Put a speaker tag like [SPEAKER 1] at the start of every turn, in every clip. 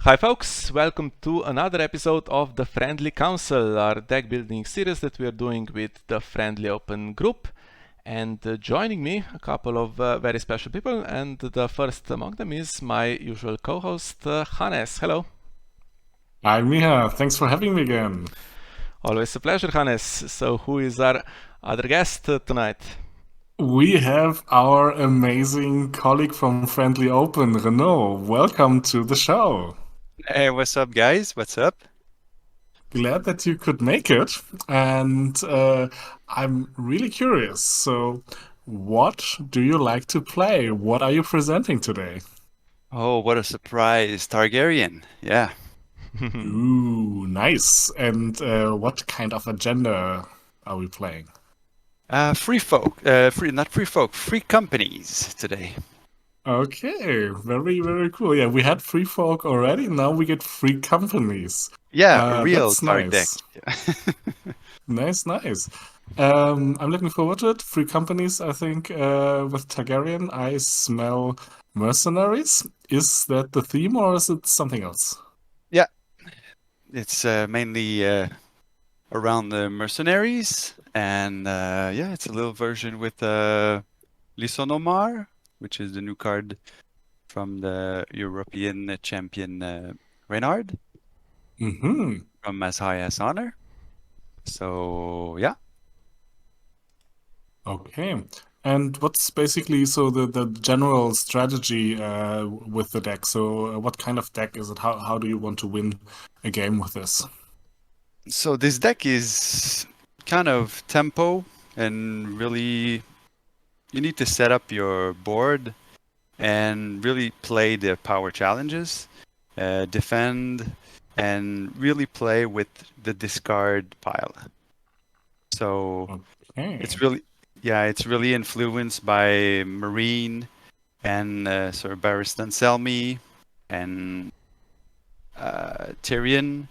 [SPEAKER 1] Hi folks, welcome to another episode of the Friendly Council, our deck building series that we are doing with the Friendly Open group. And joining me, a couple of very special people, and the first among them is my usual co-host, Hannes. Hello.
[SPEAKER 2] Hi, Miha. Thanks for having me again.
[SPEAKER 1] Always a pleasure, Hannes. So who is our other guest tonight?
[SPEAKER 2] We have our amazing colleague from Friendly Open, Renaud. Welcome to the show.
[SPEAKER 3] Hey, what's up, guys? What's up?
[SPEAKER 2] Glad that you could make it. And I'm really curious. So, what do you like to play? What are you presenting today?
[SPEAKER 3] Oh, what a surprise. Targaryen. Yeah.
[SPEAKER 2] Ooh, nice. And what kind of agenda are we playing?
[SPEAKER 3] Free folk. Not free folk, free companies today.
[SPEAKER 2] Okay, very, very cool. Yeah, we had free folk already. Now we get free companies.
[SPEAKER 3] Yeah, a real
[SPEAKER 2] That's
[SPEAKER 3] Targ deck.
[SPEAKER 2] nice. Nice, nice. I'm looking forward to it. Free companies, I think, with Targaryen, I smell mercenaries. Is that the theme or is it something else?
[SPEAKER 3] Yeah, it's mainly around the mercenaries. And yeah, it's a little version with Lisonomar, which is the new card from the European champion Reynard
[SPEAKER 2] Mm-hmm.
[SPEAKER 3] from As High as Honor. So, yeah.
[SPEAKER 2] Okay. And what's basically so the general strategy with the deck? So what kind of deck is it? How do you want to win a game with this?
[SPEAKER 3] So this deck is kind of tempo and really you need to set up your board and really play the power challenges, defend, and really play with the discard pile. So
[SPEAKER 2] Okay.
[SPEAKER 3] it's really, yeah, it's really influenced by Marine and Sir Barristan Selmy and Tyrion.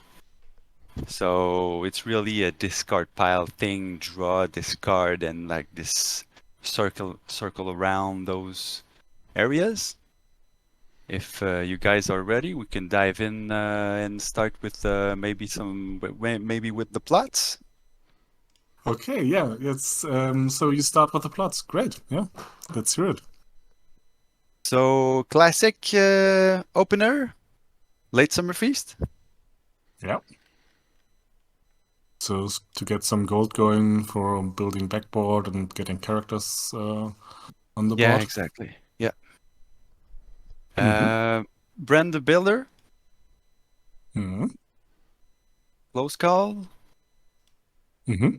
[SPEAKER 3] So it's really a discard pile thing, draw, discard, and like this circle around those areas. If you guys are ready, we can dive in and start with maybe with the plots.
[SPEAKER 2] Okay, yeah, it's so you start with the plots. Great. Yeah. Let's hear it.
[SPEAKER 3] So classic opener, late summer feast.
[SPEAKER 2] Yeah. So to get some gold going for building backboard and getting characters on the
[SPEAKER 3] Yeah,
[SPEAKER 2] board.
[SPEAKER 3] exactly. Yeah.
[SPEAKER 2] Mm-hmm.
[SPEAKER 3] Brand the Builder,
[SPEAKER 2] Mm-hmm.
[SPEAKER 3] Close Call,
[SPEAKER 2] Mm-hmm.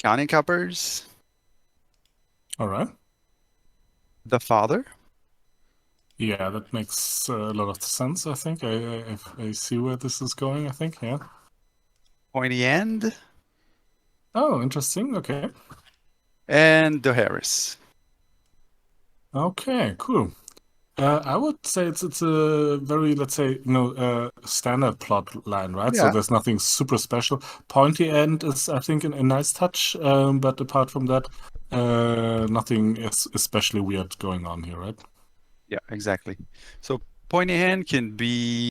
[SPEAKER 3] Counting Coppers,
[SPEAKER 2] All right.
[SPEAKER 3] The Father.
[SPEAKER 2] Yeah, that makes a lot of sense, I think. I see where this is going, I think. Yeah.
[SPEAKER 3] Pointy End,
[SPEAKER 2] Oh, interesting. Okay.
[SPEAKER 3] and the Harris.
[SPEAKER 2] Okay, cool. I would say it's a very, let's say, standard plot line, right? So
[SPEAKER 3] Yeah.
[SPEAKER 2] there's nothing super special. Pointy end is, I think, a nice touch, but apart from that, nothing is especially weird going on here, right?
[SPEAKER 3] Yeah, exactly. So pointy hand could be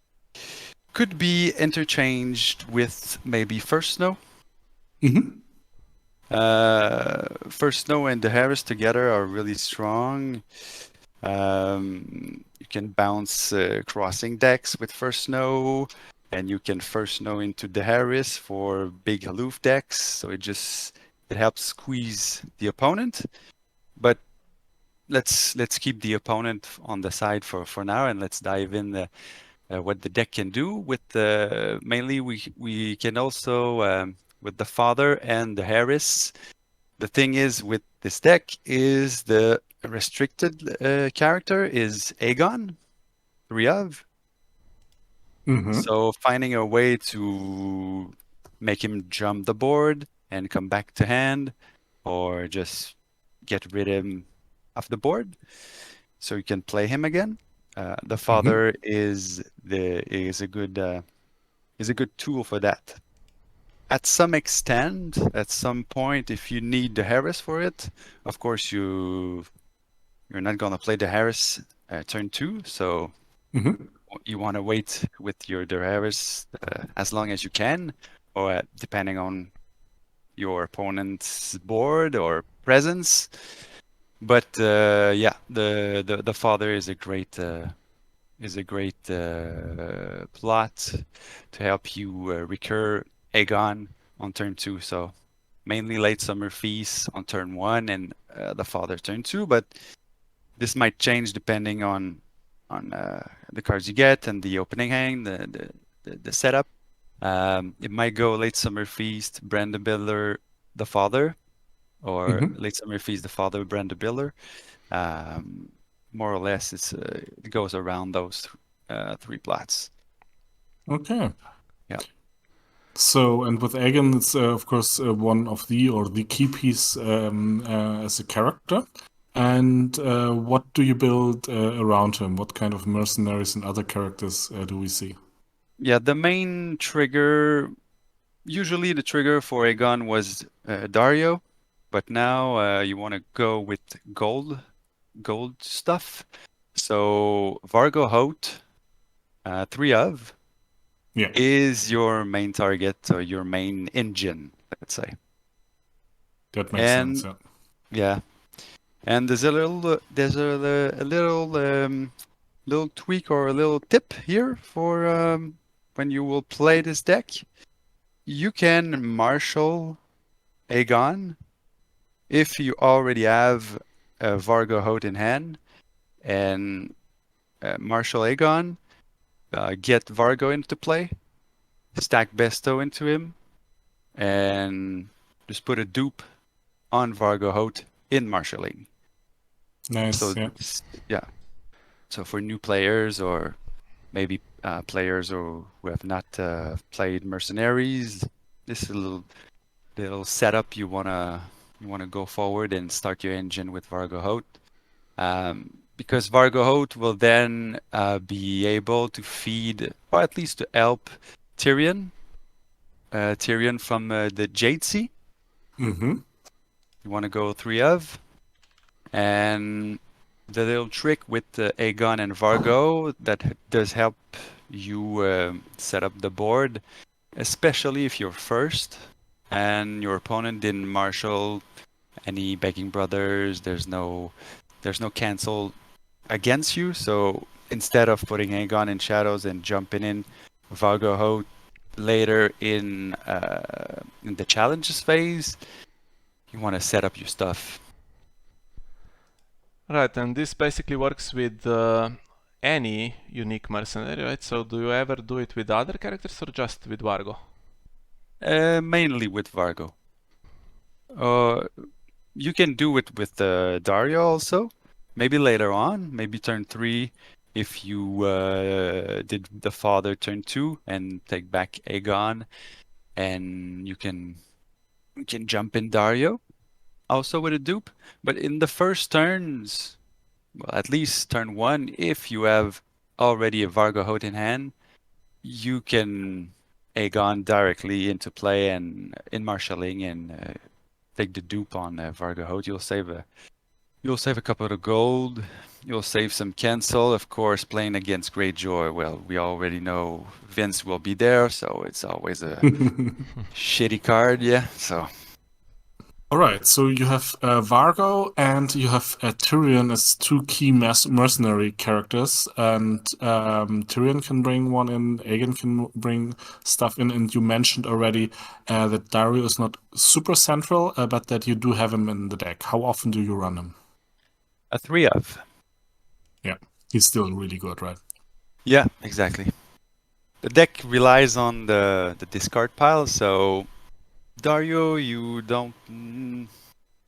[SPEAKER 3] interchanged with maybe First Snow.
[SPEAKER 2] Mm-hmm.
[SPEAKER 3] First Snow and the Harris together are really strong. You can bounce crossing decks with First Snow, and you can First Snow into the Harris for big aloof decks. So it helps squeeze the opponent. But let's keep the opponent on the side for now, and let's dive in what the deck can do. With the mainly we can also with the Father and the Harris. The thing is with this deck is the restricted character is Aegon, 3 of.
[SPEAKER 2] Mm-hmm.
[SPEAKER 3] So finding a way to make him jump the board and come back to hand, or just get rid of him off the board, so you can play him again. The
[SPEAKER 2] Mm-hmm.
[SPEAKER 3] Father is a good tool for that. At some extent, at some point, if you need the Harris for it, of course you're not gonna play the Harris turn 2, so
[SPEAKER 2] Mm-hmm.
[SPEAKER 3] you want to wait with your Daenerys as long as you can, or depending on your opponent's board or presence. But yeah, the father is a great plot to help you recur Aegon on turn 2. So mainly late summer feast on turn 1 and the father turn 2, but this might change depending on the cards you get and the opening hand, the setup. It might go late summer feast, Brandon Builder, the father, or
[SPEAKER 2] Hmm.
[SPEAKER 3] late summer feast, the father, Brandon Builder. More or less, it goes around those 3 plots.
[SPEAKER 2] Okay.
[SPEAKER 3] Yeah.
[SPEAKER 2] So, and with Aegon, it's of course one of the key piece as a character. And what do you build around him? What kind of mercenaries and other characters do we see?
[SPEAKER 3] Yeah, the main trigger, usually the trigger for Aegon was Dario, but now you want to go with gold stuff. So Vargo Hoat, 3 of,
[SPEAKER 2] Yeah,
[SPEAKER 3] is your main target or your main engine, let's say.
[SPEAKER 2] that makes sense.
[SPEAKER 3] And
[SPEAKER 2] Yeah.
[SPEAKER 3] yeah, and there's a little tweak or a little tip here for when you will play this deck. You can marshal Aegon if you already have Vargo Hoat in hand, and marshal Aegon, get Vargo into play, stack Besto into him, and just put a dupe on Vargo Hoat in marshalling. So
[SPEAKER 2] Nice. Yeah.
[SPEAKER 3] yeah. So for new players or maybe players who have not played Mercenaries, this is a little setup you wanna go forward and start your engine with Vargo Hoat. Because Vargo Hoat will then be able to feed, or at least to help Tyrion. Tyrion from the Jade Sea.
[SPEAKER 2] Mm-hmm.
[SPEAKER 3] You want to go 3 of. And the little trick with Aegon and Vargo that does help you set up the board, especially if you're first and your opponent didn't marshal any begging brothers. There's no cancel against you. So instead of putting Aegon in shadows and jumping in Vargo Hoat later in the challenges phase, you want to set up your stuff.
[SPEAKER 1] Right, and this basically works with any unique mercenary, right? So do you ever do it with other characters or just with Vargo?
[SPEAKER 3] Mainly with Vargo. You can do it with Dario also. Maybe later on, maybe turn 3, if you did the father turn 2 and take back Aegon, and you can jump in Dario also with a dupe. But in the first turns, well, at least turn 1, if you have already a Vargo Hoat in hand, you can Aegon directly into play and in marshalling and take the dupe on Vargo Hoat. You'll save a couple of gold. You'll save some cancel. Of course, playing against Greyjoy, well, we already know Vince will be there, so it's always a shitty card, yeah. So
[SPEAKER 2] All right, so you have Vargo and you have Tyrion as two key mercenary characters, and Tyrion can bring one in, Aegon can bring stuff in, and you mentioned already that Dario is not super central, but that you do have him in the deck. How often do you run him?
[SPEAKER 3] a 3 of.
[SPEAKER 2] Yeah, he's still really good, right?
[SPEAKER 3] Yeah, exactly. The deck relies on the discard pile, so Dario, you don't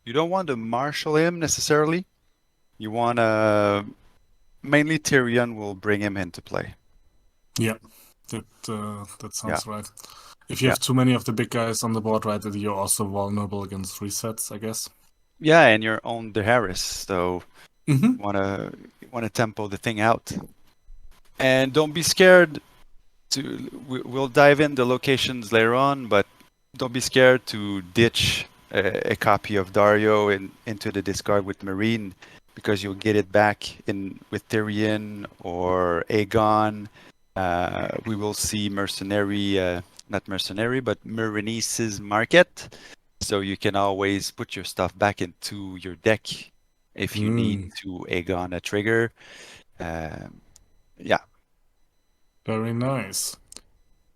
[SPEAKER 3] want to marshal him necessarily. You want to mainly Tyrion will bring him into play.
[SPEAKER 2] Yeah, that
[SPEAKER 3] Yeah,
[SPEAKER 2] sounds right. If you
[SPEAKER 3] yeah,
[SPEAKER 2] have too many of the big guys on the board, right, that you're also vulnerable against resets, I guess.
[SPEAKER 3] yeah, and your own the Harris, so
[SPEAKER 2] Mm-hmm.
[SPEAKER 3] you want to tempo the thing out, and don't be scared to. We'll dive in the locations later on, but don't be scared to ditch a copy of Dario into the discard with Marine, because you'll get it back in with Tyrion or Aegon. We will see not mercenary, but Merenice's Market. So you can always put your stuff back into your deck if you need to Aegon a trigger. Yeah.
[SPEAKER 2] Very nice.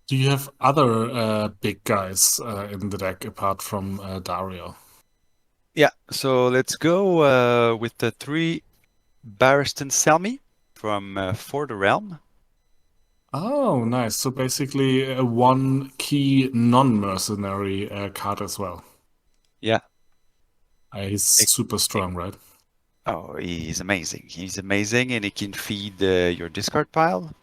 [SPEAKER 2] Do you have other big guys in the deck apart from Dario?
[SPEAKER 3] Yeah, so let's go with the 3 Barristan Selmy from For the Realm.
[SPEAKER 2] Oh, nice. So basically, one key non-mercenary card as well.
[SPEAKER 3] Yeah.
[SPEAKER 2] He's super strong, right?
[SPEAKER 3] Oh, he's amazing. He's amazing, and he can feed your discard pile,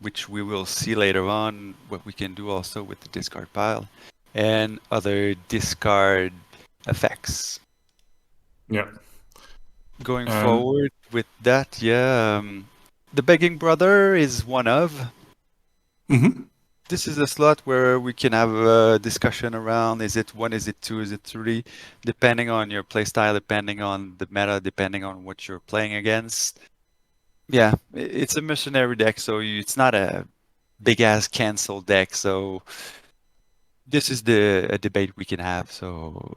[SPEAKER 3] which we will see later on what we can do also with the discard pile, and other discard effects.
[SPEAKER 2] Yeah.
[SPEAKER 3] Going forward with that, yeah, the Begging Brother is one of. This is a slot where we can have a discussion around, is it 1, is it 2, is it 3, depending on your playstyle, depending on the meta, depending on what you're playing against. Yeah, it's a mercenary deck, so it's not a big-ass cancel deck, so this is a debate we can have. So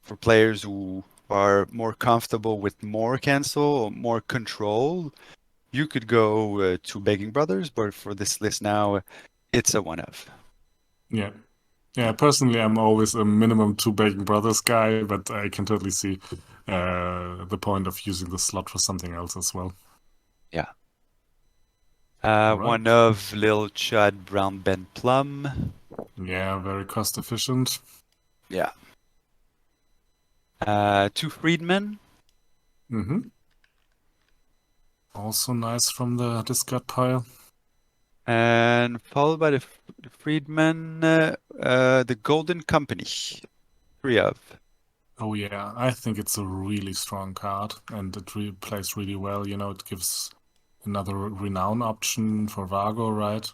[SPEAKER 3] for players who are more comfortable with more cancel or more control, you could go to Begging Brothers, but for this list now, it's a one of.
[SPEAKER 2] Yeah. Yeah, personally, I'm always a minimum 2 Begging Brothers guy, but I can totally see the point of using the slot for something else as well.
[SPEAKER 3] Yeah.
[SPEAKER 2] Right.
[SPEAKER 3] One of Lil Chud Brown Ben Plum.
[SPEAKER 2] Yeah, very cost efficient.
[SPEAKER 3] Yeah. 2 Freedmen.
[SPEAKER 2] Also nice from the discard pile.
[SPEAKER 3] And followed by the Freedmen, the Golden Company. 3 of.
[SPEAKER 2] Oh yeah, I think it's a really strong card, and it plays really well. You know, it gives another renown option for Vargo, right?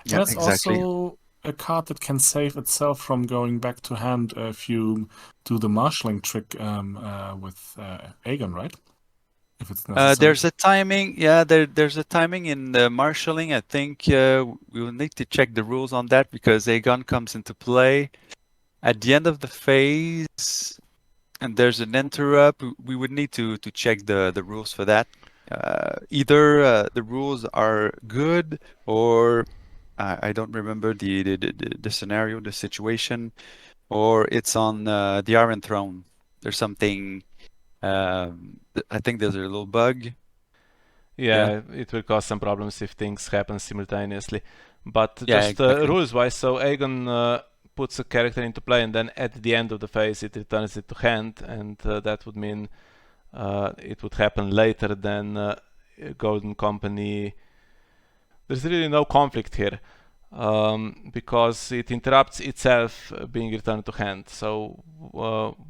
[SPEAKER 3] Yeah,
[SPEAKER 2] And it's
[SPEAKER 3] exactly.
[SPEAKER 2] also a card that can save itself from going back to hand if you do the marshalling trick with Aegon, right? If it's necessary.
[SPEAKER 3] There's a timing. Yeah, there's a timing in the marshalling. I think we will need to check the rules on that, because Aegon comes into play at the end of the phase, and there's an interrupt. We would need to check the rules for that. Either the rules are good, or I don't remember the scenario, the situation, or it's on the Iron Throne. There's something. I think there's a little bug.
[SPEAKER 1] Yeah, it will cause some problems if things happen simultaneously. But
[SPEAKER 3] Yeah,
[SPEAKER 1] just
[SPEAKER 3] exactly.
[SPEAKER 1] rules-wise, so Aegon puts a character into play, and then at the end of the phase it returns it to hand, and that would mean it would happen later than Golden Company. There's really no conflict here, because it interrupts itself being returned to hand. So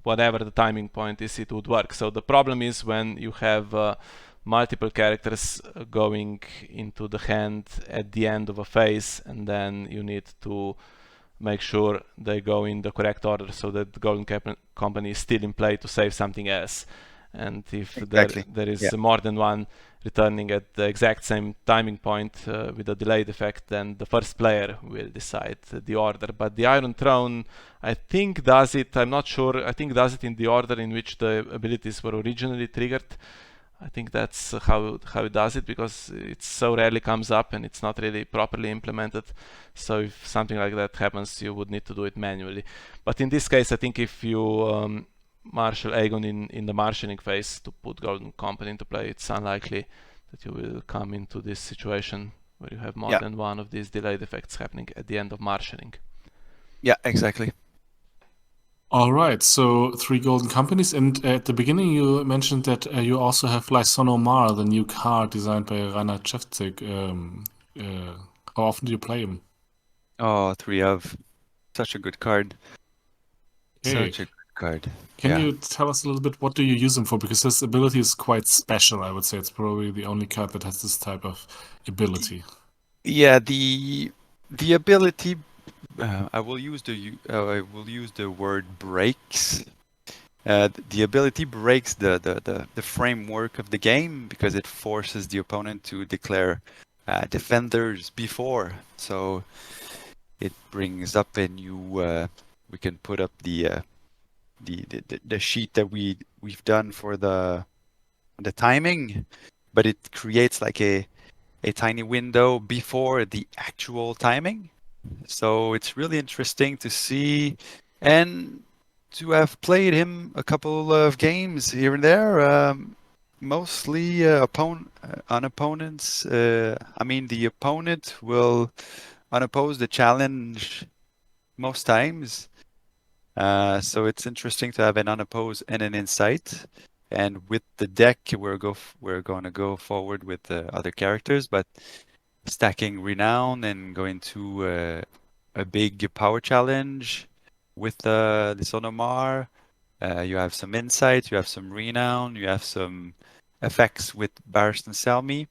[SPEAKER 1] whatever the timing point is, it would work. So the problem is when you have multiple characters going into the hand at the end of a phase, and then you need to make sure they go in the correct order so that the Golden Company is still in play to save something else. And if
[SPEAKER 3] Exactly.
[SPEAKER 1] there is more than one returning at the exact same timing point with a delayed effect, then the first player will decide the order. But the Iron Throne, I think, does it, I'm not sure, I think does it in the order in which the abilities were originally triggered. I think that's how it does it, because it so rarely comes up and it's not really properly implemented. So if something like that happens, you would need to do it manually. But in this case, I think if you marshal Aegon in the marshalling phase to put Golden Company into play, it's unlikely that you will come into this situation where you have more than one of these delayed effects happening at the end of marshalling.
[SPEAKER 3] Yeah, exactly.
[SPEAKER 2] All right, so 3 Golden Companies, and at the beginning you mentioned that you also have Lysonomar, the new card designed by Rainer Chevcik. How often do you play him?
[SPEAKER 3] Oh, 3 of. Such a good card.
[SPEAKER 2] Okay.
[SPEAKER 3] Such a good card.
[SPEAKER 2] Can you tell us a little bit, what do you use him for? Because his ability is quite special, I would say. It's probably the only card that has this type of ability.
[SPEAKER 3] Yeah, the ability I will use the word breaks. The ability breaks the framework of the game because it forces the opponent to declare defenders before. So it brings up a new. We can put up the sheet that we've done for the timing, but it creates like a tiny window before the actual timing. So it's really interesting to see and to have played him a couple of games here and there. Mostly on opponents. I mean, the opponent will unoppose the challenge most times. So it's interesting to have an unopposed and an insight. And with the deck, we're going to go forward with the other characters, but stacking renown and going to a big power challenge with the Sonomar. You have some insight, you have some renown, you have some effects with Barristan Selmy.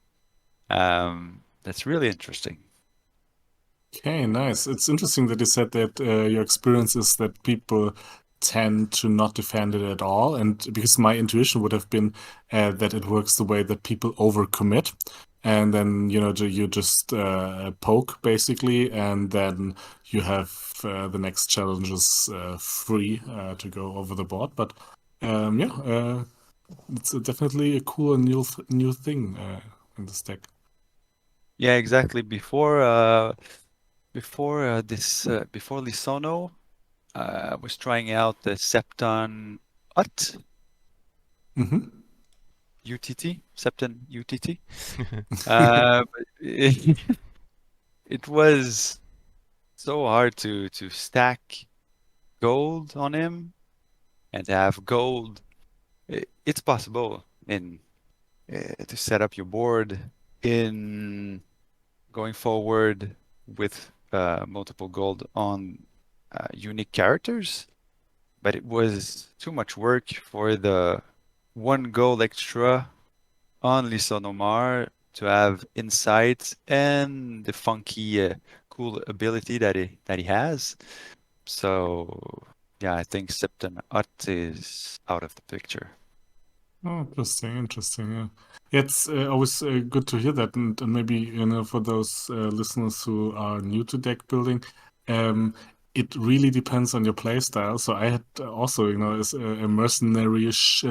[SPEAKER 3] That's really interesting.
[SPEAKER 2] Okay, nice. It's interesting that you said that your experience is that people tend to not defend it at all, and because my intuition would have been that it works the way that people overcommit, and then you just poke basically, and then you have the next challenges free to go over the board. But yeah, it's definitely a cool and new thing in this deck.
[SPEAKER 3] Yeah, exactly. Before Lisono, I was trying out the Septon UT,
[SPEAKER 2] Hmm.
[SPEAKER 3] UTT, Septon UTT. But it was so hard to stack gold on him and to have gold. It's possible in to set up your board in going forward with multiple gold on unique characters, but it was too much work for the one gold extra on Lisonomar to have insight and the funky, cool ability that he has. So yeah, I think Septon Ut is out of the picture.
[SPEAKER 2] Oh, interesting, interesting. Yeah, yeah, it's always good to hear that, and maybe for those listeners who are new to deck building, um, it really depends on your play style. So I had also, as a mercenary-ish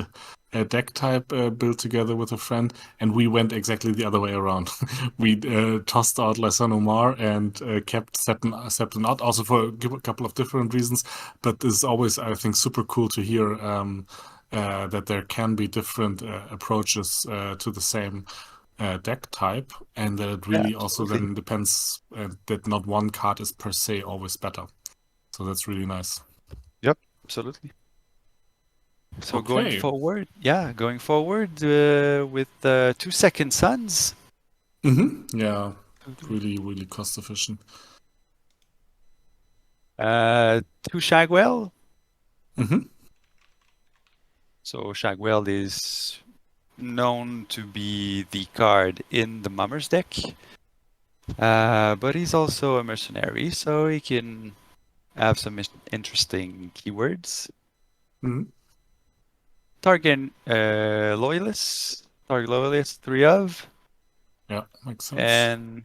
[SPEAKER 2] deck type built together with a friend, and we went exactly the other way around. We tossed out Lysan Omar and kept Septon out, also for a couple of different reasons. But this is always, I think, super cool to hear. That there can be different approaches to the same deck type, and that it
[SPEAKER 3] Yeah,
[SPEAKER 2] really also
[SPEAKER 3] absolutely.
[SPEAKER 2] then depends that not one card is per se always better. So that's really nice.
[SPEAKER 3] Yep, absolutely. So
[SPEAKER 2] Okay.
[SPEAKER 3] going forward with 2 second suns.
[SPEAKER 2] Yeah, really, really cost efficient.
[SPEAKER 3] Two Shagwell.
[SPEAKER 2] Hmm.
[SPEAKER 3] So Shagwell is known to be the card in the Mummers deck, but he's also a mercenary, so he can have some interesting keywords.
[SPEAKER 2] Hmm.
[SPEAKER 3] Target Loyalist, 3 of,
[SPEAKER 2] Yeah, makes sense.
[SPEAKER 3] and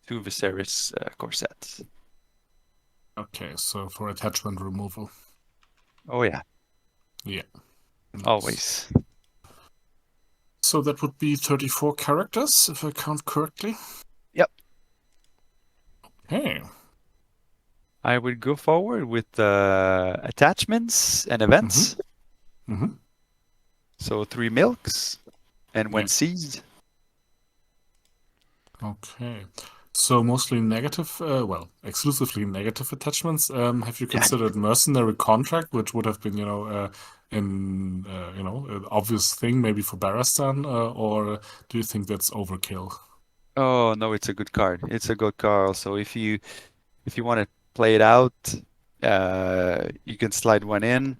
[SPEAKER 3] 2 Viserys Corsets.
[SPEAKER 2] Okay, so for attachment removal.
[SPEAKER 3] Oh yeah,
[SPEAKER 2] Yeah, nice.
[SPEAKER 3] always.
[SPEAKER 2] So that would be 34 characters, if I count correctly.
[SPEAKER 3] Yep.
[SPEAKER 2] Hey.
[SPEAKER 3] I would go forward with attachments and
[SPEAKER 2] Hmm.
[SPEAKER 3] events.
[SPEAKER 2] Hmm.
[SPEAKER 3] So 3 milks and when
[SPEAKER 2] Yeah.
[SPEAKER 3] seized.
[SPEAKER 2] Okay. So mostly negative, well, exclusively negative attachments. Have you
[SPEAKER 3] Yeah.
[SPEAKER 2] considered mercenary contract, which would have been, an obvious thing maybe for Barristan, or do you think that's overkill?
[SPEAKER 3] Oh no, it's a good card. It's a good card. So if you want to play it out, you can slide one in.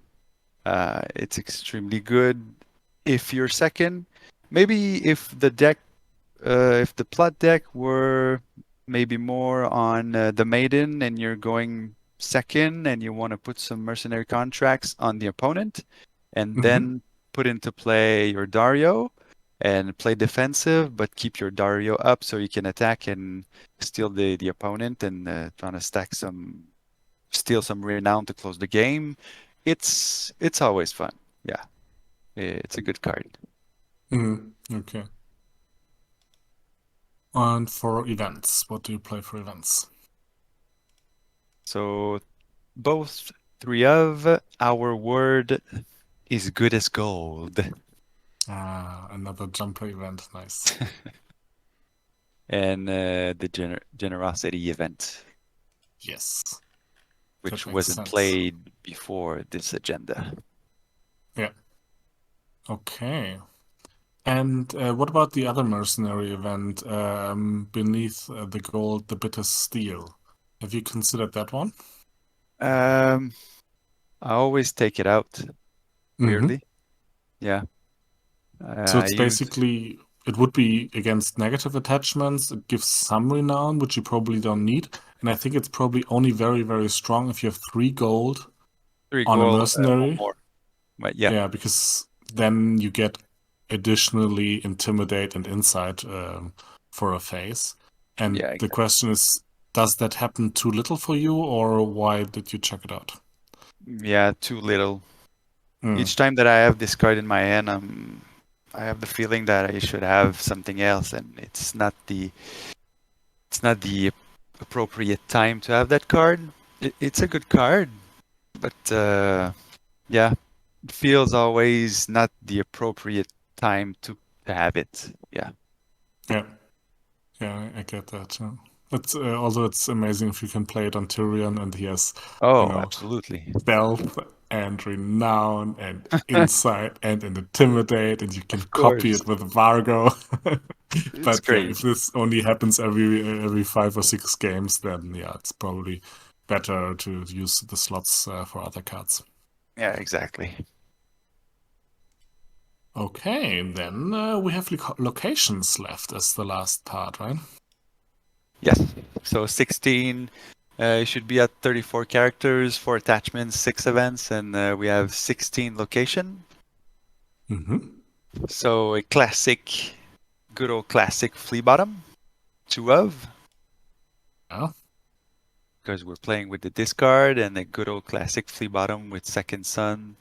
[SPEAKER 3] It's extremely good. If you're second, maybe if the deck, if the plat deck were maybe more on the maiden, and you're going second, and you want to put some mercenary contracts on the opponent, and then put into play your Dario and play defensive, but keep your Dario up so you can attack and steal the opponent and trying to steal some renown to close the game. It's always fun. Yeah, it's a good card.
[SPEAKER 2] Okay. And for events, what do you play for events?
[SPEAKER 3] So both three of our word is good as gold.
[SPEAKER 2] Another jumper event. Nice.
[SPEAKER 3] And the generosity event,
[SPEAKER 2] Yes.
[SPEAKER 3] which
[SPEAKER 2] That makes
[SPEAKER 3] wasn't
[SPEAKER 2] sense.
[SPEAKER 3] played before this agenda.
[SPEAKER 2] Yeah. Okay. And what about the other mercenary event beneath the gold, the bitter steel? Have you considered that one?
[SPEAKER 3] I always take it out, weirdly. Yeah.
[SPEAKER 2] So it's
[SPEAKER 3] I even
[SPEAKER 2] basically, it would be against negative attachments. It gives some renown, which you probably don't need. And I think it's probably only very, very strong if you have 3 gold
[SPEAKER 3] 3
[SPEAKER 2] on a
[SPEAKER 3] gold or
[SPEAKER 2] mercenary.
[SPEAKER 3] more. But yeah,
[SPEAKER 2] Yeah, because then you get additionally intimidate and insight for a phase. And
[SPEAKER 3] yeah,
[SPEAKER 2] the
[SPEAKER 3] exactly.
[SPEAKER 2] question is, does that happen too little for you, or why did you check it out?
[SPEAKER 3] Yeah, too little.
[SPEAKER 2] Mm.
[SPEAKER 3] Each time that I have this card in my hand, I have the feeling that I should have something else, and it's not the appropriate time to have that card. It's a good card, but yeah, it feels always not the appropriate time to have it. Yeah.
[SPEAKER 2] Yeah, yeah, I get that. It's also it's amazing if you can play it on Tyrion and he has, you
[SPEAKER 3] Oh,
[SPEAKER 2] know,
[SPEAKER 3] absolutely.
[SPEAKER 2] stealth and renown and insight and intimidate, and you can
[SPEAKER 3] Of
[SPEAKER 2] copy
[SPEAKER 3] course.
[SPEAKER 2] it with Vargo.
[SPEAKER 3] It's
[SPEAKER 2] But yeah, if
[SPEAKER 3] crazy.
[SPEAKER 2] this only happens every 5 or 6 games, then yeah, it's probably better to use the slots for other cards.
[SPEAKER 3] Yeah, exactly.
[SPEAKER 2] Okay, then we have locations left as the last part, right?
[SPEAKER 3] Yes. So 16 should be at 34 characters, 4 attachments, 6 events, and we have 16 location. So a classic, good old classic flea bottom, 2 of,
[SPEAKER 2] Yeah.
[SPEAKER 3] because we're playing with the discard, and a good old classic flea bottom with second sun.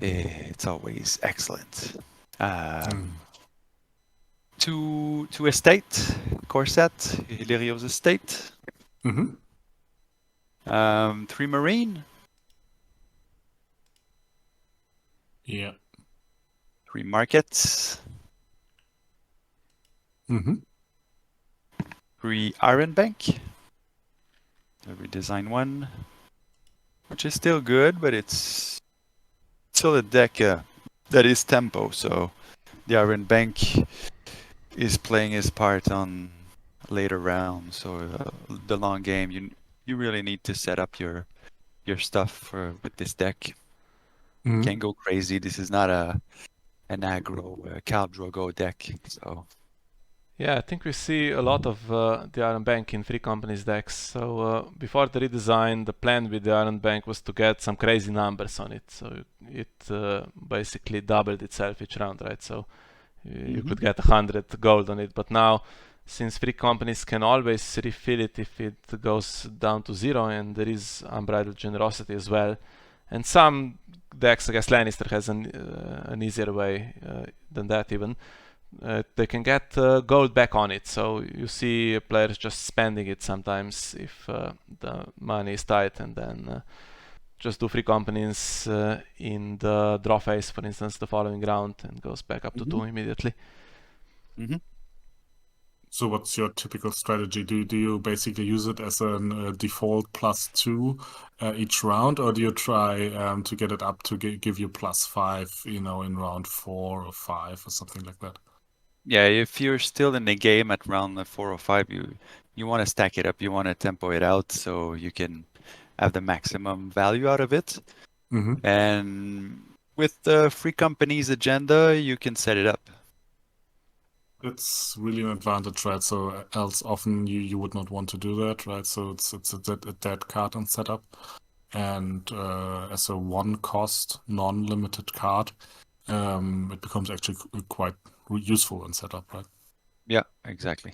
[SPEAKER 3] It's always excellent. Two estate, Corset, Illyrios estate. 3 marine,
[SPEAKER 2] Yeah.
[SPEAKER 3] 3 markets, 3 iron bank. The redesign one, which is still good, but it's still a deck that is tempo. So the iron bank is playing his part on later rounds. So the long game, you really need to set up your stuff with this deck. Can't go crazy. This is not an aggro Khal Drogo deck. So
[SPEAKER 1] Yeah, I think we see a lot of the Iron Bank in Free Companies decks. So before the redesign, the plan with the Iron Bank was to get some crazy numbers on it. So it basically doubled itself each round, right? So you could get 100 gold on it. But now, since Free Companies can always refill it if it goes down to 0, and there is Unbridled Generosity as well, and some decks, I guess Lannister has an easier way than that even. They can get gold back on it, so you see players just spending it sometimes if the money is tight, and then just do Free Companies in the draw phase, for instance, the following round, and goes back up to 2 immediately.
[SPEAKER 2] So what's your typical strategy? Do you basically use it as a default +2 each round, or do you try to get it up to give you +5, in round 4 or 5 or something like that?
[SPEAKER 3] yeah, if you're still in the game at round 4 or 5, you want to stack it up. You want to tempo it out so you can have the maximum value out of it. And with the Free Companies agenda, you can set it up.
[SPEAKER 2] It's really an advantage, right? So else often you would not want to do that, right? So it's a dead card in setup, and as a one cost non-limited card, it becomes actually quite useful in setup, right?
[SPEAKER 3] Yeah, exactly.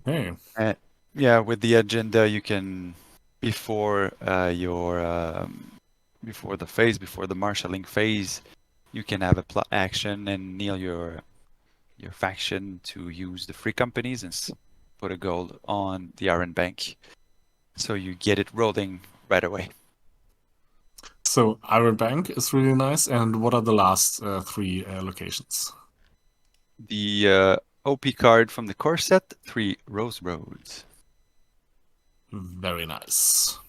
[SPEAKER 2] Hey,
[SPEAKER 3] Yeah, with the agenda, you can before before before the marshalling phase, you can have a plot action and kneel your faction to use the free companies and put a gold on the Iron Bank, so you get it rolling right away.
[SPEAKER 2] so Iron Bank is really nice. And what are the last three locations?
[SPEAKER 3] The OP card from the core set, 3 Rose Roads.
[SPEAKER 2] Very nice.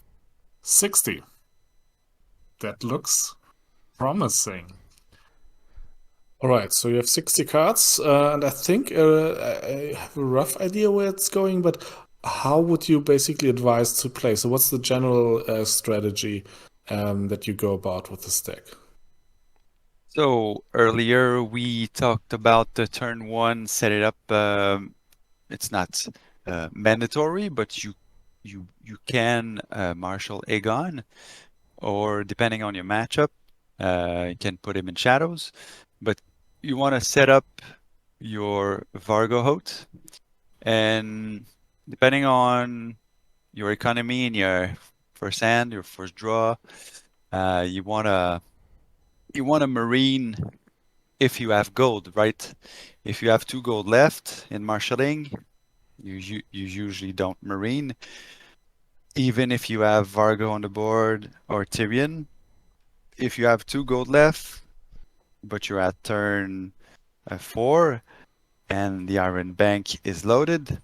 [SPEAKER 2] 60. That looks promising. All right, so you have 60 cards, and I think I have a rough idea where it's going, but how would you basically advise to play? So, what's the general strategy that you go about with this deck?
[SPEAKER 3] So earlier we talked about the turn 1, set it up. It's not mandatory, but you can marshal Aegon, or depending on your matchup, you can put him in shadows. But you want to set up your Vargo Hote, and depending on your economy and your first hand, your first draw, you want to marine if you have gold, right? If you have 2 gold left in marshalling, you usually don't marine. Even if you have Vargo on the board or Tyrion, if you have 2 gold left, but you're at turn 4 and the Iron Bank is loaded,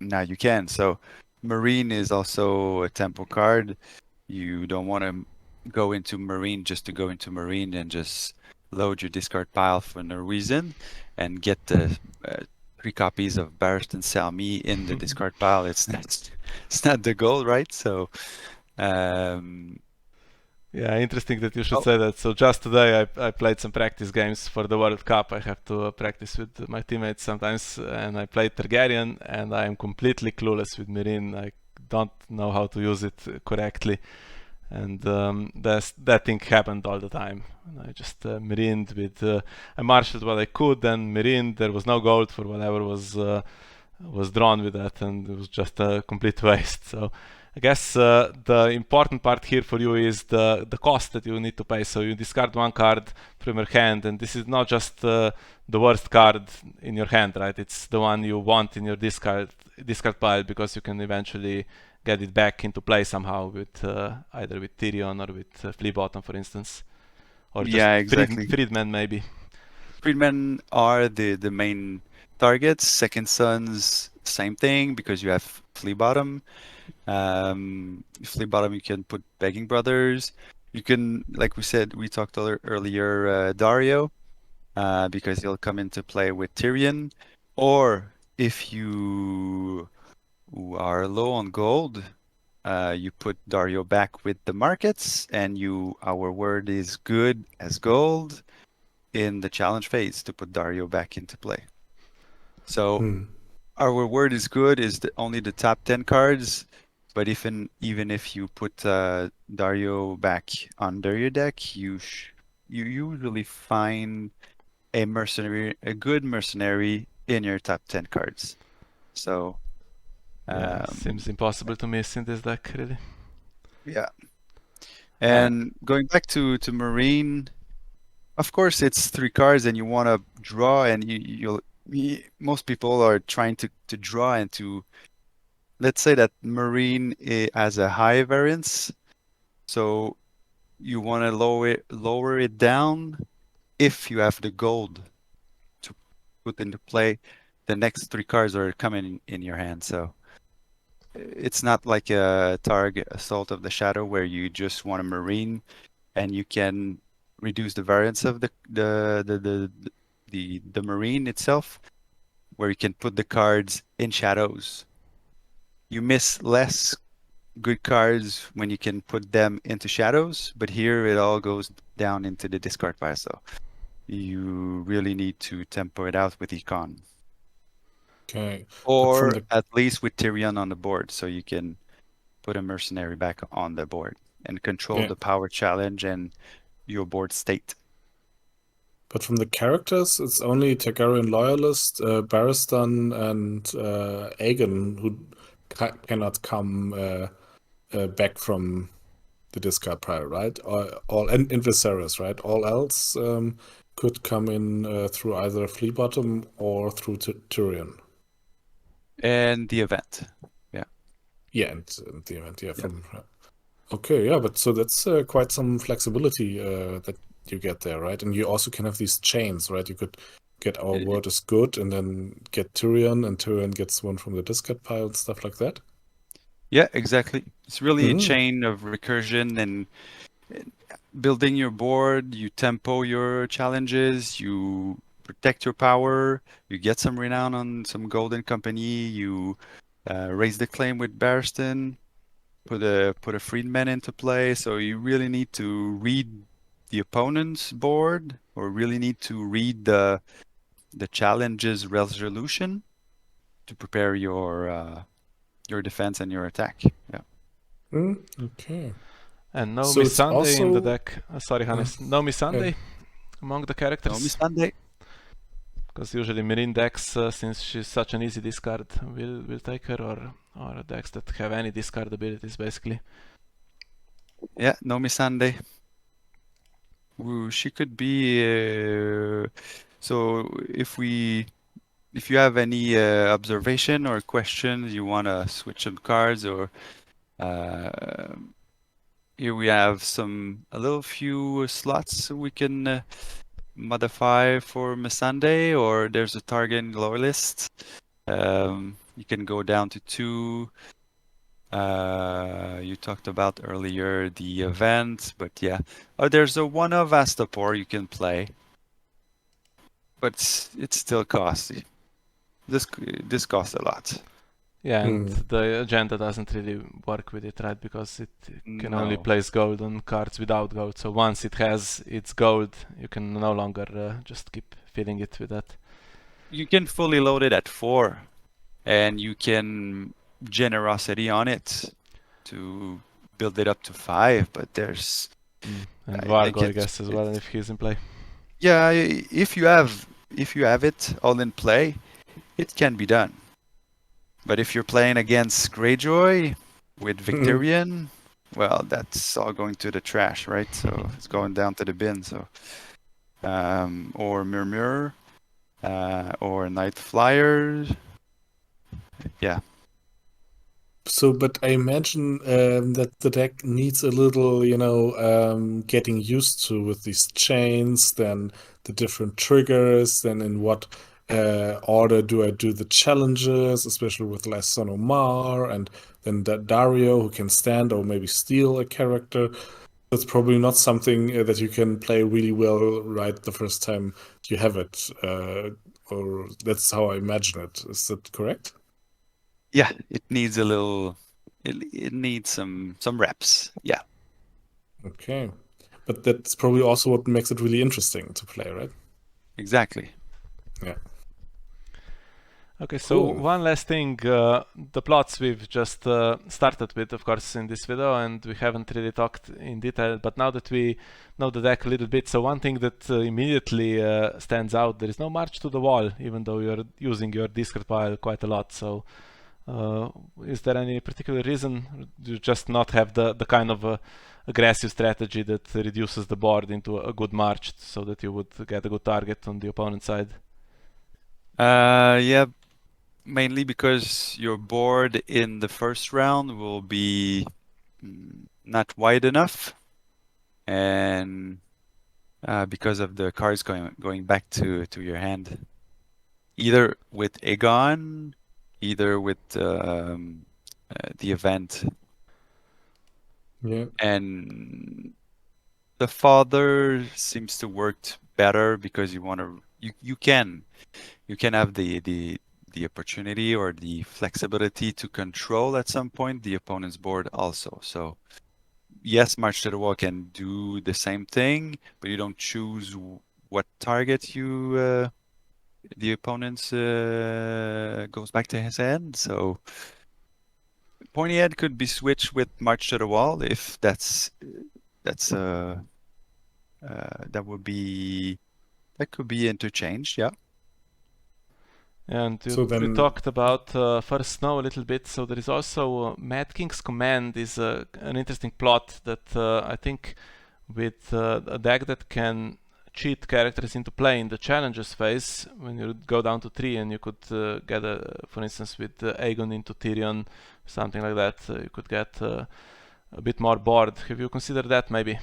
[SPEAKER 3] now you can. So Marine is also a tempo card. You don't want to go into Marine just to go into Marine and just load your discard pile for no reason and get the 3 copies of Barristan Selmy in the discard pile. It's not the goal, right? So um,
[SPEAKER 1] Yeah, interesting that you should
[SPEAKER 3] oh,
[SPEAKER 1] say that. So just today I played some practice games for the World Cup. I have to practice with my teammates sometimes, and I played Targaryen, and I am completely clueless with Mirin. I don't know how to use it correctly, and that thing happened all the time. And I just Mirined with I marshaled what I could, then Mirined. There was no gold for whatever was drawn with that, and it was just a complete waste. So I guess the important part here for you is the cost that you need to pay. So you discard one card from your hand, and this is not just the worst card in your hand, right? It's the one you want in your discard pile, because you can eventually get it back into play somehow with either with Tyrion or with Flea Bottom, for instance, or just
[SPEAKER 3] yeah, exactly.
[SPEAKER 1] Friedman maybe.
[SPEAKER 3] Freedmen are the main targets. Second Sons, same thing, because you have Flea Bottom. Flea Bottom, you can put Begging Brothers. You can, like we said, we talked earlier, Dario, because he'll come into play with Tyrion. Or if you are low on gold, you put Dario back with the markets, and our word is good as gold in the challenge phase to put Dario back into play. So our word is good is only the top 10 cards, but even if you put Dario back under your deck, you usually find a good mercenary in your top 10 cards. So
[SPEAKER 1] Yeah, seems impossible to miss in this deck, really.
[SPEAKER 3] yeah. And going back to Marine, of course it's 3 cards and you want to draw, and most people are trying to draw and to, let's say that Marine has a high variance, so you want to lower it down. If you have the gold to put into play, the next 3 cards are coming in your hand. So it's not like a Targ Assault of the Shadow where you just want a Marine and you can reduce the variance of the Marine itself, where you can put the cards in shadows. You miss less good cards when you can put them into shadows, but here it all goes down into the discard pile. So you really need to tempo it out with Econ.
[SPEAKER 2] Okay.
[SPEAKER 3] Or
[SPEAKER 2] the
[SPEAKER 3] at least with Tyrion on the board, so you can put a mercenary back on the board and control
[SPEAKER 2] Yeah.
[SPEAKER 3] the power challenge and your board state.
[SPEAKER 2] But from the characters, it's only Targaryen Loyalist, Barristan, and Aegon who cannot come back from the discard pile, right? And Viserys, right? All else could come in through either Flea Bottom or through Tyrion.
[SPEAKER 3] And the event.
[SPEAKER 2] Yeah, and the event, yeah,
[SPEAKER 3] Yeah.
[SPEAKER 2] from. Okay, yeah, but so that's quite some flexibility that you get there, right? And you also can have these chains, right? You could get Our Word is Good and then get Tyrion, and Tyrion gets one from the discard pile and stuff like that.
[SPEAKER 3] Yeah, exactly. It's really a
[SPEAKER 2] Mm.
[SPEAKER 3] chain of recursion and building your board, you tempo your challenges, you protect your power, you get some renown on some golden company, you raise the claim with Barristan, put a freedman into play. So you really need to read the opponent's board, or really need to read the challenge's resolution to prepare your defense and your attack. Yeah.
[SPEAKER 2] Okay.
[SPEAKER 1] And no
[SPEAKER 2] So
[SPEAKER 1] Miss
[SPEAKER 2] it's
[SPEAKER 1] Sunday in the
[SPEAKER 2] also
[SPEAKER 1] deck. Sorry, Hannes. No Miss Sunday among the
[SPEAKER 3] No
[SPEAKER 1] characters.
[SPEAKER 3] Miss Sunday.
[SPEAKER 1] Because usually Marine decks, since she's such an easy discard, will take her, or decks that have any discard abilities, basically.
[SPEAKER 3] Yeah, no Miss Sunday. Ooh, she could be. So if you have any observation or questions, you want to switch some cards, or uh, here we have a little few slots we can modify for Missandei, or there's a Targaryen lore list. You can go down to 2. You talked about earlier the event, but yeah. Oh, there's a one of Astapor you can play, but it's still costly. This costs a lot.
[SPEAKER 1] Yeah, and the agenda doesn't really work with it, right? Because it can only
[SPEAKER 3] No.
[SPEAKER 1] place gold on cards without gold. So once it has its gold, you can no longer just keep filling it with that.
[SPEAKER 3] You can fully load it at 4, and you can generosity on it to build it up to 5, but there's
[SPEAKER 1] And
[SPEAKER 3] I think
[SPEAKER 1] Vargo, I guess, as well, if he's in play.
[SPEAKER 3] yeah, if you have it all in play, it can be done. But if you're playing against Greyjoy with Victorian, well, that's all going to the trash, right? So it's going down to the bin. So or Murmur, or Night Flyers. Yeah.
[SPEAKER 2] So, but I imagine that the deck needs a little, getting used to with these chains, then the different triggers, then in what order do I do the challenges, especially with Lyson Omar, and then Dario, who can stand or maybe steal a character. That's probably not something that you can play really well right the first time you have it, or that's how I imagine it. Is that correct?
[SPEAKER 3] Yeah, it needs a little. It needs some reps. Yeah.
[SPEAKER 2] Okay. But that's probably also what makes it really interesting to play, right?
[SPEAKER 3] Exactly.
[SPEAKER 2] Yeah.
[SPEAKER 1] Okay, so
[SPEAKER 2] Cool.
[SPEAKER 1] one last thing, the plots we've just started with, of course, in this video, and we haven't really talked in detail, but now that we know the deck a little bit, so one thing that immediately stands out, there is no March to the Wall, even though you're using your discard pile quite a lot. So is there any particular reason? Do you just not have the kind of aggressive strategy that reduces the board into a good march so that you would get a good target on the opponent's side?
[SPEAKER 3] Yeah, mainly because your board in the first round will be not wide enough, and because of the cards going back to your hand, either with Aegon, either with the event,
[SPEAKER 2] Yeah.
[SPEAKER 3] and the father seems to work better because you can have the opportunity or the flexibility to control at some point the opponent's board also. So yes, March to the Wall can do the same thing, but you don't choose what target the opponent's goes back to his hand. So pointy head could be switched with March to the Wall if that's that could be interchanged. Yeah.
[SPEAKER 1] And
[SPEAKER 2] So
[SPEAKER 1] we
[SPEAKER 2] then,
[SPEAKER 1] talked about First Snow a little bit, so there is also Mad King's Command is an interesting plot that I think with a deck that can cheat characters into play in the challenges phase, when you go down to 3 and you could get, for instance, with Aegon into Tyrion, something like that, you could get a bit more bored. Have you considered that maybe?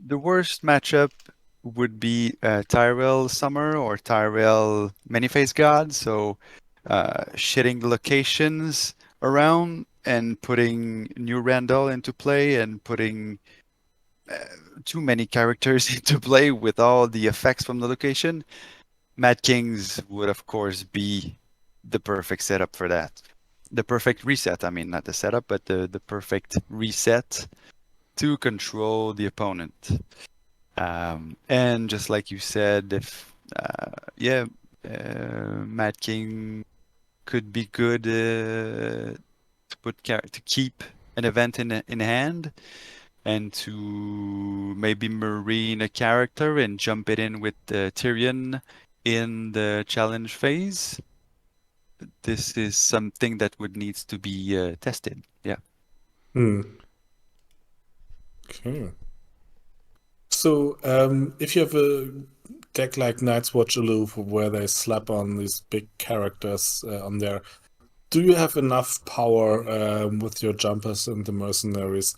[SPEAKER 3] The worst matchup would be Tyrell Summer or Tyrell Many-Face God. So shitting the locations around and putting new Randall into play and putting too many characters into play with all the effects from the location. Mad Kings would, of course, be the perfect setup for that. The perfect reset. I mean, not the setup, but the perfect reset to control the opponent. And just like you said, if Mad King could be good to keep an event in hand and to maybe marine a character and jump it in with Tyrion in the challenge phase. This is something that would needs to be tested. Yeah.
[SPEAKER 2] Okay. So, if you have a deck like Night's Watch Aloof, where they slap on these big characters on there, do you have enough power with your jumpers and the mercenaries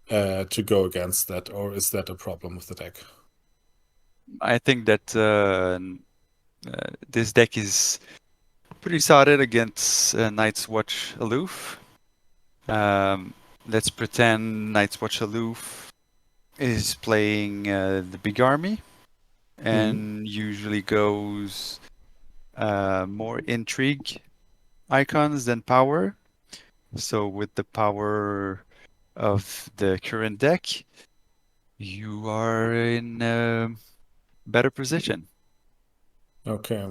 [SPEAKER 2] to go against that, or is that a problem with the deck?
[SPEAKER 3] I think that this deck is pretty solid against Night's Watch Aloof. Let's pretend Night's Watch Aloof is playing the big army and usually goes more intrigue icons than power. So with the power of the current deck, you are in a better position.
[SPEAKER 2] Okay.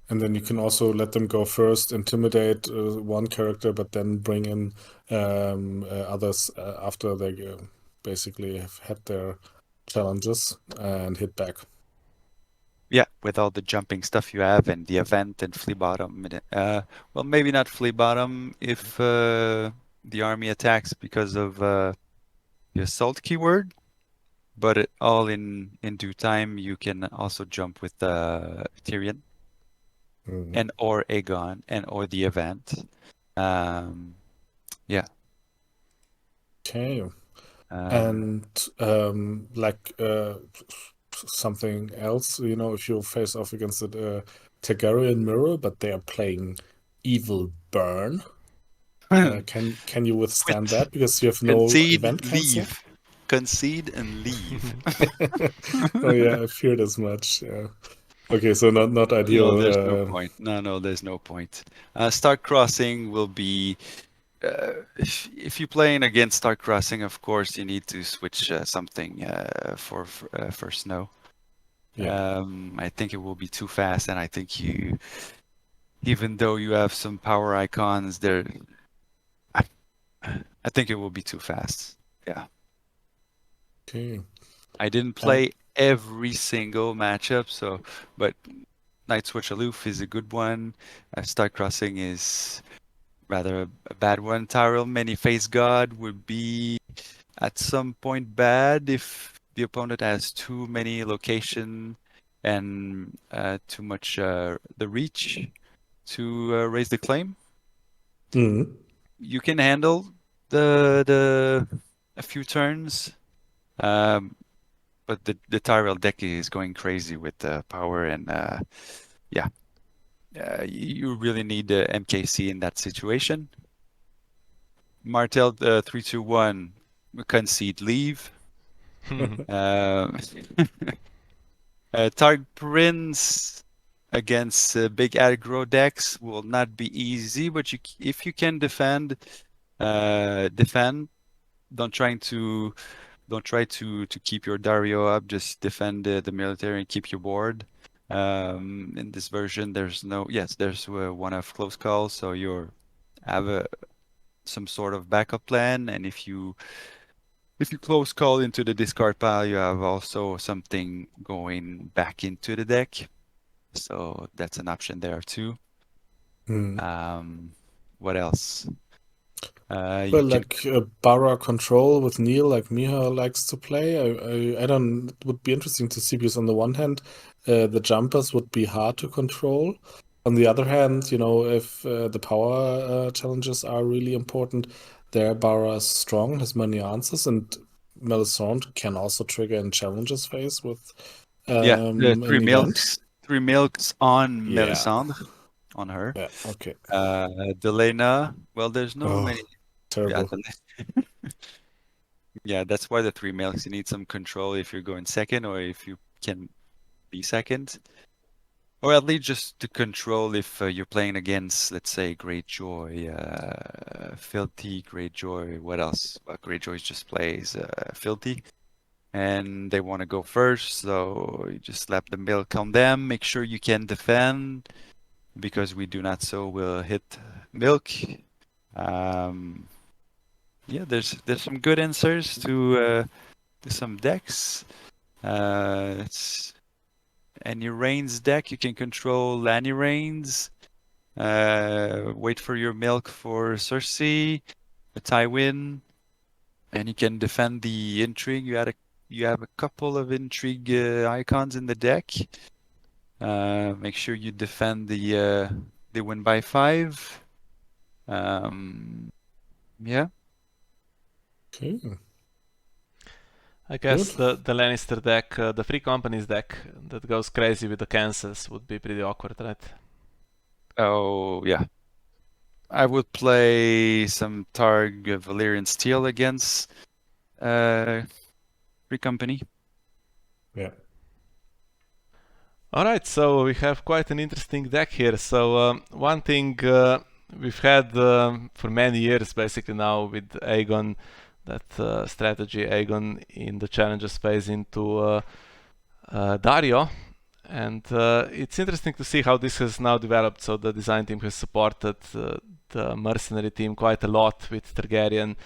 [SPEAKER 2] And then you can also let them go first, intimidate one character, but then bring in others after they basically have had their challenges and hit back.
[SPEAKER 3] Yeah, with all the jumping stuff you have and the event and flea bottom. Well, maybe not flea bottom if the army attacks because of the assault keyword, but all in due time you can also jump with Tyrion and or Aegon and or the event. Yeah.
[SPEAKER 2] Okay. And something else, if you face off against a Targaryen mirror, but they are playing Evil Burn, can you withstand that because you have no event cancel?
[SPEAKER 3] Leave. Concede and leave.
[SPEAKER 2] Oh yeah, I feared as much. Yeah. Okay, so not ideal.
[SPEAKER 3] No, there's no point. No, there's no point. Start Crossing will be if you're playing against Start Crossing, of course, you need to switch something for Snow.
[SPEAKER 2] Yeah.
[SPEAKER 3] I think it will be too fast, and I think even though you have some power icons, I think it will be too fast. Yeah.
[SPEAKER 2] Okay.
[SPEAKER 3] I didn't play every single matchup, but Night Switch Aloof is a good one. Start Crossing is rather a bad one. Tyrell Many-Face God would be at some point bad if the opponent has too many location and too much the reach to raise the claim. You can handle the a few turns, but the Tyrell deck is going crazy with power and yeah. You really need MKC in that situation. Martel 3-2-1 concede leave. Targ Prince against big aggro decks will not be easy, but if you can defend. Don't trying to Don't try to keep your Dario up. Just defend the military and keep your board. In this version, there's one of close call, so you have some sort of backup plan, and if you close call into the discard pile, you have also something going back into the deck. So that's an option there too. What else? You
[SPEAKER 2] Well,
[SPEAKER 3] can
[SPEAKER 2] like Bara control with Neil, like Miha likes to play. I don't. It would be interesting to see because on the one hand, the jumpers would be hard to control. On the other hand, if the power challenges are really important, there Bara is strong, has many answers, and Melisandre can also trigger in challenges phase with
[SPEAKER 3] the
[SPEAKER 2] an event.
[SPEAKER 3] three milks on
[SPEAKER 2] Yeah,
[SPEAKER 3] Melisandre on her.
[SPEAKER 2] yeah, okay.
[SPEAKER 3] Delena, well, there's no
[SPEAKER 2] Oh,
[SPEAKER 3] many. Yeah,
[SPEAKER 2] terrible.
[SPEAKER 3] yeah, that's why the three milks. You need some control if you're going second, or if you can be second, or at least just to control if you're playing against, let's say, Greyjoy, Filthy, Greyjoy. What else? Well, Greyjoy just plays Filthy, and they want to go first, so you just slap the milk on them. Make sure you can defend, because we do not so will hit milk. Yeah, there's some good answers to some decks. It's any Rains deck, you can control any Rains. Wait for your milk for Cersei, a Tywin, and you can defend the intrigue. You have a couple of intrigue icons in the deck. Make sure you defend the win by 5. Yeah.
[SPEAKER 2] Okay.
[SPEAKER 1] I guess
[SPEAKER 2] Good.
[SPEAKER 1] the Lannister deck, the Free Companies deck that goes crazy with the cancels would be pretty awkward, right?
[SPEAKER 3] Oh, yeah. I would play some Targ Valyrian Steel against Free Company.
[SPEAKER 2] Yeah.
[SPEAKER 1] Alright, so we have quite an interesting deck here. So one thing we've had for many years basically now with Aegon, that strategy Aegon in the challenges phase into Dario. And it's interesting to see how this has now developed. So the design team has supported the mercenary team quite a lot with Targaryen.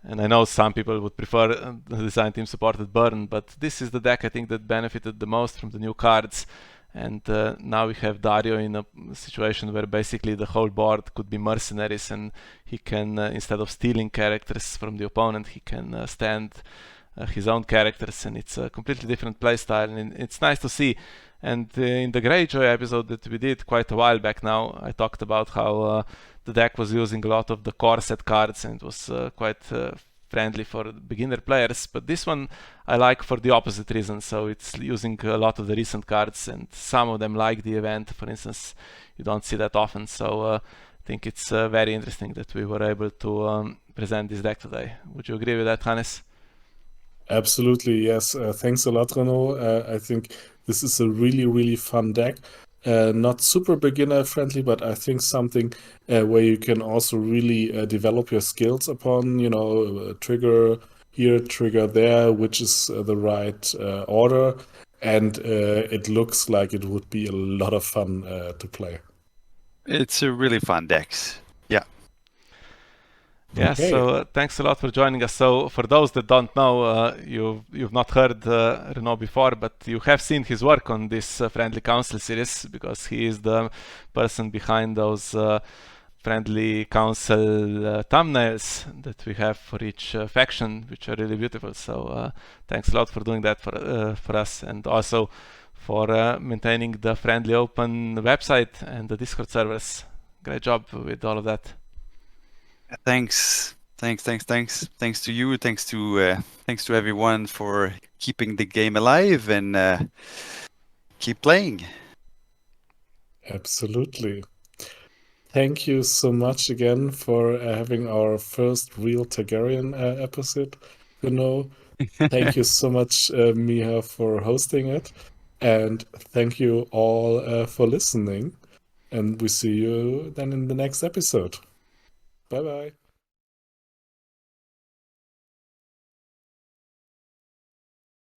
[SPEAKER 1] And I know some people would prefer the design team supported Burn, but this is the deck I think that benefited the most from the new cards. And now we have Dario in a situation where basically the whole board could be mercenaries, and he can, instead of stealing characters from the opponent, he can stand his own characters, and it's a completely different playstyle, and it's nice to see. And in the Greyjoy episode that we did quite a while back now, I talked about how the deck was using a lot of the core set cards, and it was quite friendly for beginner players. But this one I like for the opposite reason. So it's using a lot of the recent cards, and some of them, like the event, for instance, you don't see that often. So I think it's very interesting that we were able to present this deck today. Would you agree with that, Hannes?
[SPEAKER 2] Absolutely, yes. Thanks a lot, Renaud. I think this is a really, really fun deck. Not super beginner friendly, but I think something where you can also really develop your skills upon, trigger here, trigger there, which is the right order. And it looks like it would be a lot of fun to play.
[SPEAKER 3] It's a really fun deck. Yeah.
[SPEAKER 1] Yeah,
[SPEAKER 2] Okay.
[SPEAKER 1] so thanks a lot for joining us. So for those that don't know, you've not heard Renaud before, but you have seen his work on this Friendly Council series, because he is the person behind those Friendly Council thumbnails that we have for each faction, which are really beautiful. So thanks a lot for doing that for us, and also for maintaining the Friendly Open website and the Discord servers. Great job with all of that.
[SPEAKER 3] Thanks to you. Thanks to everyone for keeping the game alive, and keep playing.
[SPEAKER 2] Absolutely. Thank you so much again for having our first real Targaryen episode, Thank you so much, Miha, for hosting it. And thank you all for listening. And we see you then in the next episode. Bye bye.